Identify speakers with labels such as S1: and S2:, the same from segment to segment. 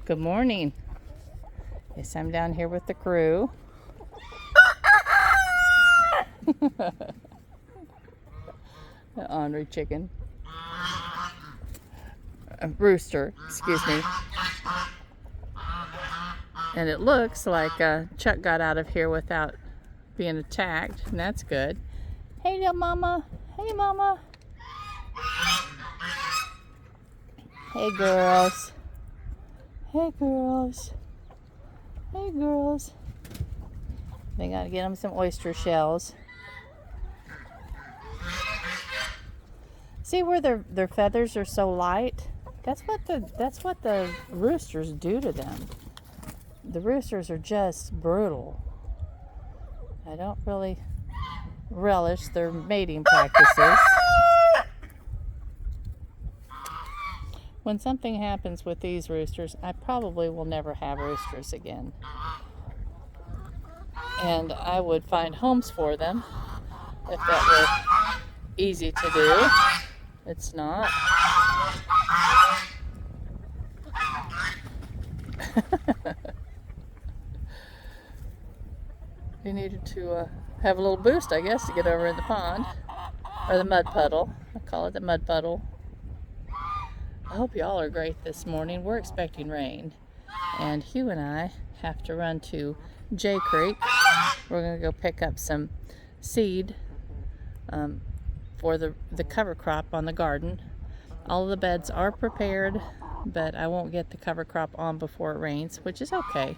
S1: Good morning. Yes, I'm down here with the crew. The ornery chicken. A rooster, excuse me. And it looks like Chuck got out of here without being attacked, and that's good. Hey, little mama. Hey, mama. Hey, girls. Hey, girls. Hey, girls. They gotta get them some oyster shells. See where their feathers are so light? That's what the roosters do to them. The roosters are just brutal. I don't really relish their mating practices. When something happens with these roosters, I probably will never have roosters again. And I would find homes for them if that were easy to do. It's not. You needed to have a little boost, I guess, to get over in the pond. Or the mud puddle. I call it the mud puddle. I hope y'all are great this morning. We're expecting rain. And Hugh and I have to run to J Creek. We're going to go pick up some seed for the cover crop on the garden. All of the beds are prepared, but I won't get the cover crop on before it rains, which is okay,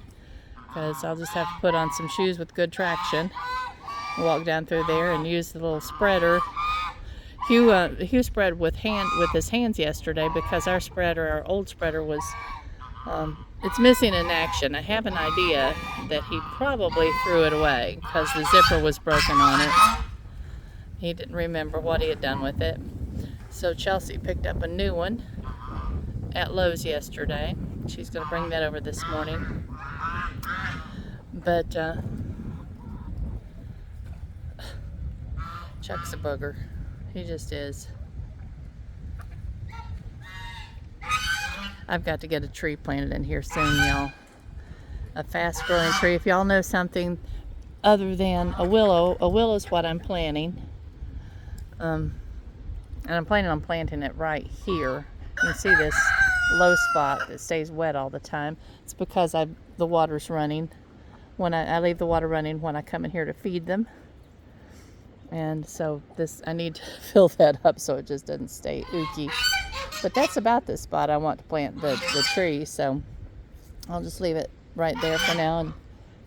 S1: because I'll just have to put on some shoes with good traction, walk down through there and use the little spreader. Hugh spread with his hands yesterday because our old spreader was it's missing in action. I have an idea that he probably threw it away because the zipper was broken on it. He didn't remember what he had done with it. So Chelsea picked up a new one at Lowe's yesterday. She's going to bring that over this morning. But Chuck's a booger. He just is. I've got to get a tree planted in here soon, y'all. A fast-growing tree. If y'all know something other than a willow is what I'm planting. And I'm planning on planting it right here. You can see this low spot that stays wet all the time. It's because the water's running. When I leave the water running when I come in here to feed them. And so I need to fill that up so it just doesn't stay ooky. But that's about the spot I want to plant the tree. So I'll just leave it right there for now and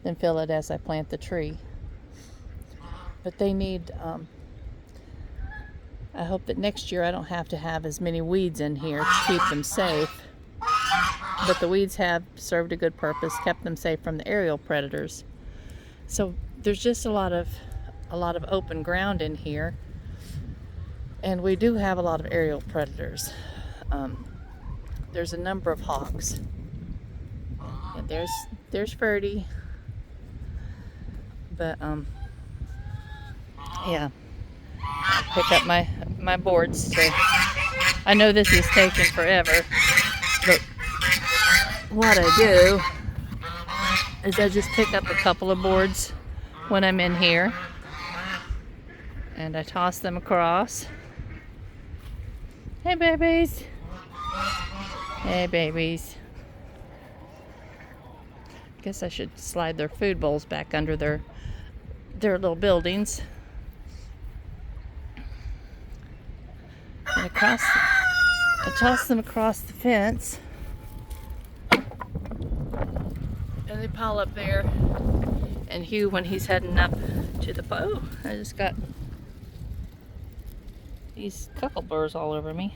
S1: then fill it as I plant the tree. But they need, I hope that next year I don't have to have as many weeds in here to keep them safe. But the weeds have served a good purpose, kept them safe from the aerial predators. So there's just a lot of open ground in here, and we do have a lot of aerial predators. There's a number of hawks, and there's Ferdy. But yeah, I'll pick up my boards. I know this is taking forever, but what I do is I just pick up a couple of boards when I'm in here and I toss them across. Hey babies. Hey babies. Guess I should slide their food bowls back under their little buildings. And I toss them across the fence. And they pile up there. And Hugh, when he's heading up to the I just got these cuckleburs all over me.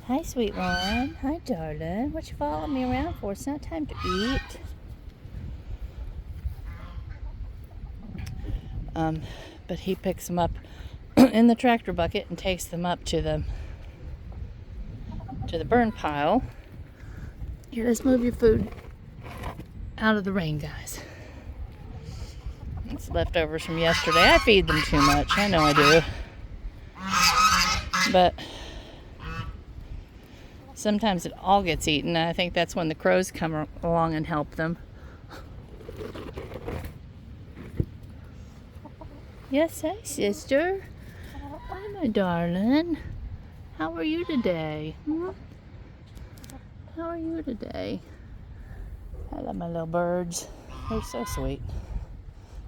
S1: Hi, sweet one. Hi, darling. What you following me around for? It's not time to eat. But he picks them up in the tractor bucket and takes them up to the burn pile. Here, let's move your food out of the rain, guys. It's leftovers from yesterday. I feed them too much. I know I do. But Sometimes it all gets eaten. I think that's when the crows come along and help them. Yes, hi, sister. Hi, my darling. How are you today? How are you today? I love my little birds. They're so sweet.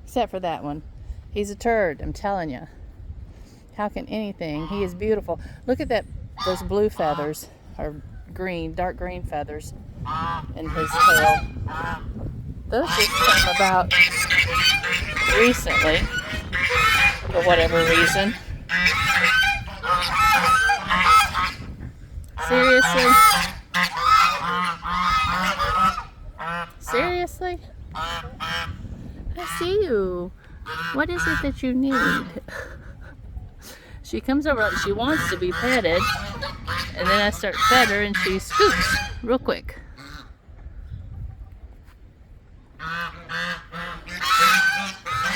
S1: Except for that one. He's a turd, I'm telling you. How can anything? He is beautiful. Look at that, those blue feathers, or green, dark green feathers in his tail. Those just came about recently, for whatever reason. Seriously? Seriously? I see you. What is it that you need? She comes over, she wants to be petted, and then I start to pet her and she scoops real quick.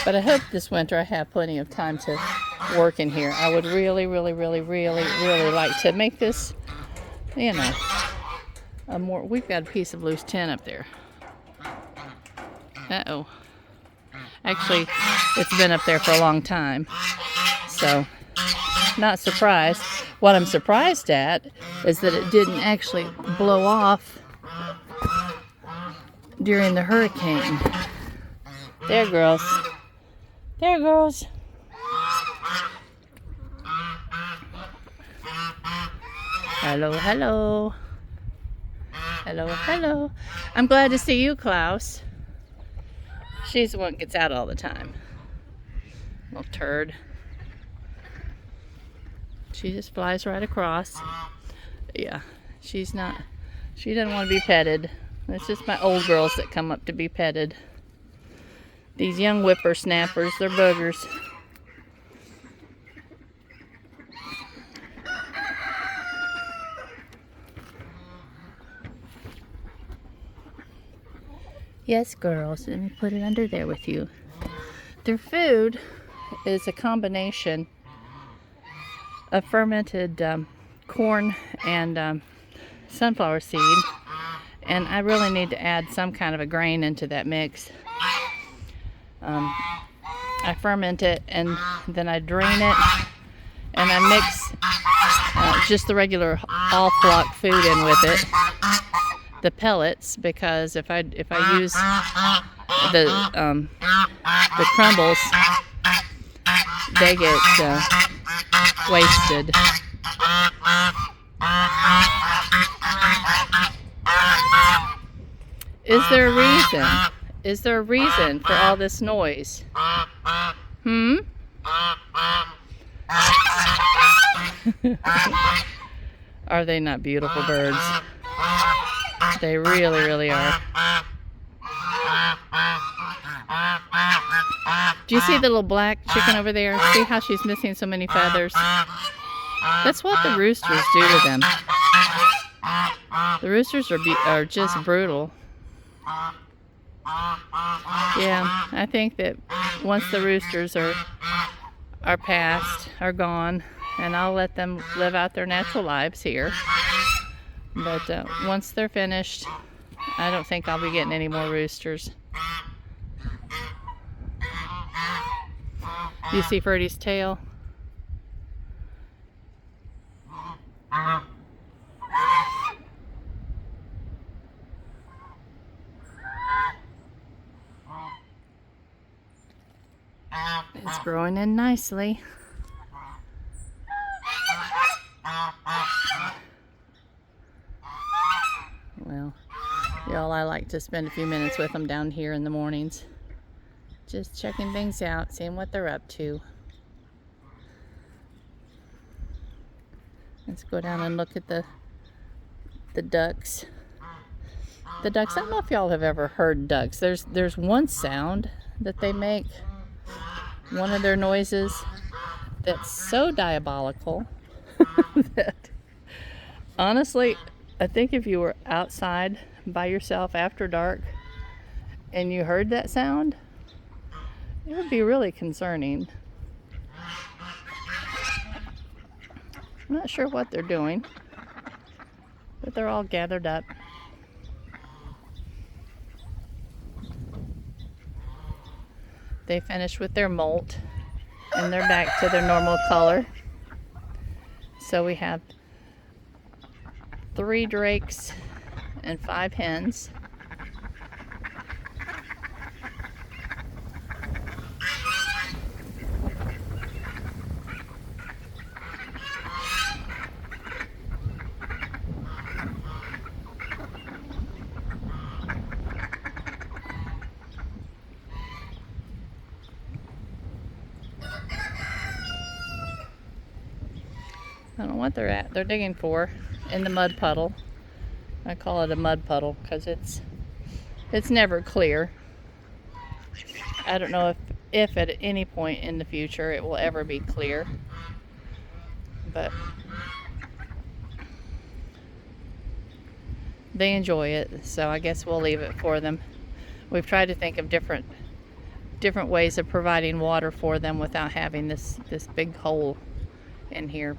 S1: But I hope this winter I have plenty of time to work in here. I would really like to make this, you know, a more, we've got a piece of loose tin up there. Uh-oh. Actually, it's been up there for a long time, so not surprised. What I'm surprised at is that it didn't actually blow off during the hurricane. There, girls. There, girls. Hello, hello. Hello, hello. I'm glad to see you, Klaus. She's the one that gets out all the time. Little turd. She just flies right across. Yeah, she doesn't want to be petted. It's just my old girls that come up to be petted. These young whippersnappers, they're boogers. Yes, girls, let me put it under there with you. Their food is a combination of fermented corn and sunflower seed, and I really need to add some kind of a grain into that mix. I ferment it and then I drain it, and I mix just the regular all flock food in with it, the pellets, because if I use the crumbles, they get wasted. Is there a reason? Is there a reason for all this noise? Are they not beautiful birds? They really are. Do you see the little black chicken over there? See how she's missing so many feathers? That's what the roosters do to them. The roosters are just brutal. Yeah, I think that once the roosters are gone, and I'll let them live out their natural lives here. But once they're finished, I don't think I'll be getting any more roosters. You see Ferdy's tail? It's growing in nicely. Well, y'all, I like to spend a few minutes with them down here in the mornings. Just checking things out, seeing what they're up to. Let's go down and look at the ducks. The ducks, I don't know if y'all have ever heard ducks. There's one sound that they make, one of their noises, that's so diabolical that honestly, I think if you were outside by yourself after dark and you heard that sound, it would be really concerning. I'm not sure what they're doing, But they're all gathered up. They finished with their molt and they're back to their normal color. So we have 3 drakes and 5 hens. I don't know what they're at. They're digging for in the mud puddle. I call it a mud puddle because it's never clear. I don't know if at any point in the future it will ever be clear. But they enjoy it, so I guess we'll leave it for them. We've tried to think of different ways of providing water for them without having this big hole in here,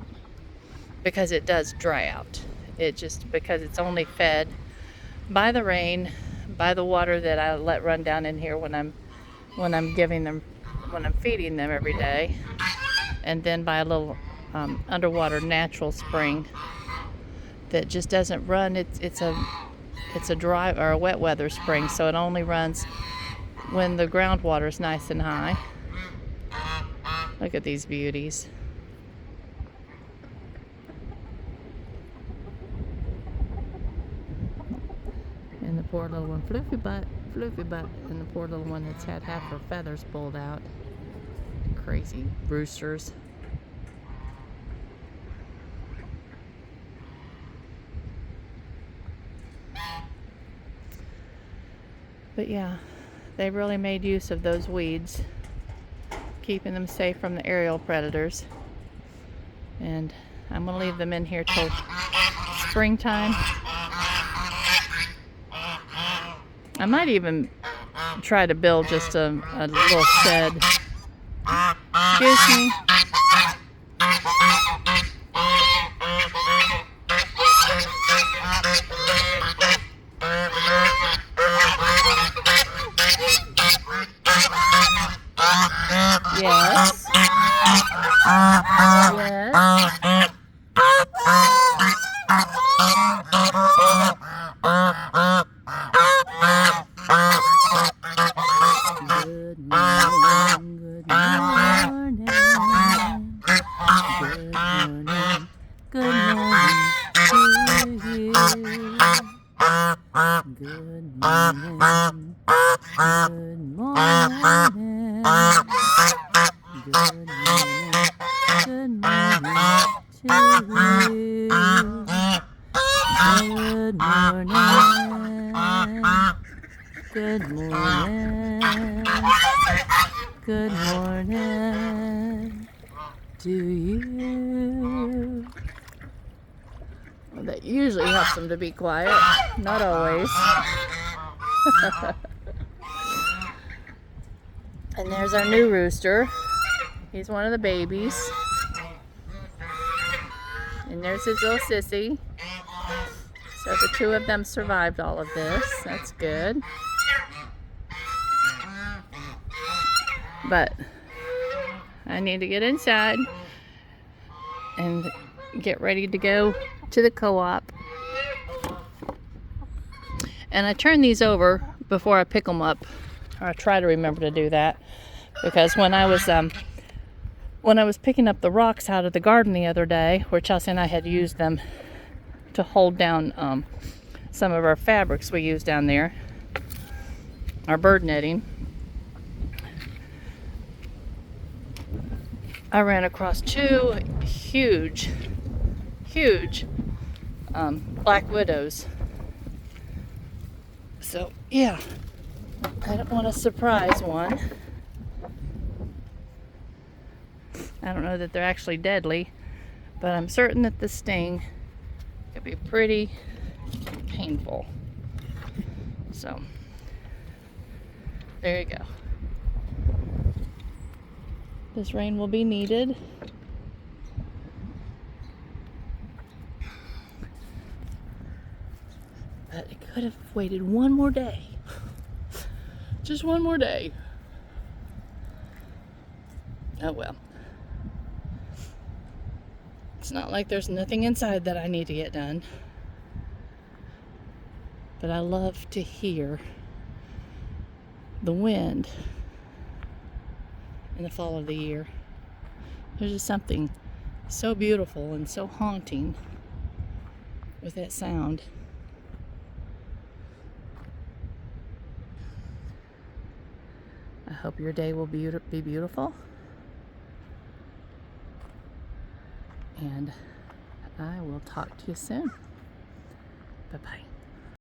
S1: because it does dry out. Because it's only fed by the rain, by the water that I let run down in here when I'm feeding them every day, and then by a little underwater natural spring that just doesn't run. It's a dry or a wet weather spring, so it only runs when the groundwater is nice and high. Look at these beauties. And the poor little one, floofy butt, and the poor little one that's had half her feathers pulled out. Crazy roosters. But yeah, they really made use of those weeds, keeping them safe from the aerial predators. And I'm gonna leave them in here till springtime. I might even try to build just a little shed. Excuse me. Yes. Yes. Good morning to you. Well, that usually helps them to be quiet. Not always. And there's our new rooster. He's one of the babies. And there's his little sissy. So the 2 of them survived all of this. That's good. But I need to get inside and get ready to go to the co-op. And I turn these over before I pick them up, or I try to remember to do that, because when I was picking up the rocks out of the garden the other day, where Chelsea and I had used them to hold down some of our fabrics we use down there, our bird netting, I ran across 2 huge black widows. So yeah, I don't want to surprise one. I don't know that they're actually deadly, but I'm certain that the sting could be pretty painful. So there you go. This rain will be needed. could have waited one more day. Just one more day. Oh well. It's not like there's nothing inside that I need to get done. But I love to hear the wind in the fall of the year. There's just something so beautiful and so haunting with that sound. I hope your day will be beautiful. And I will talk to you soon. Bye-bye.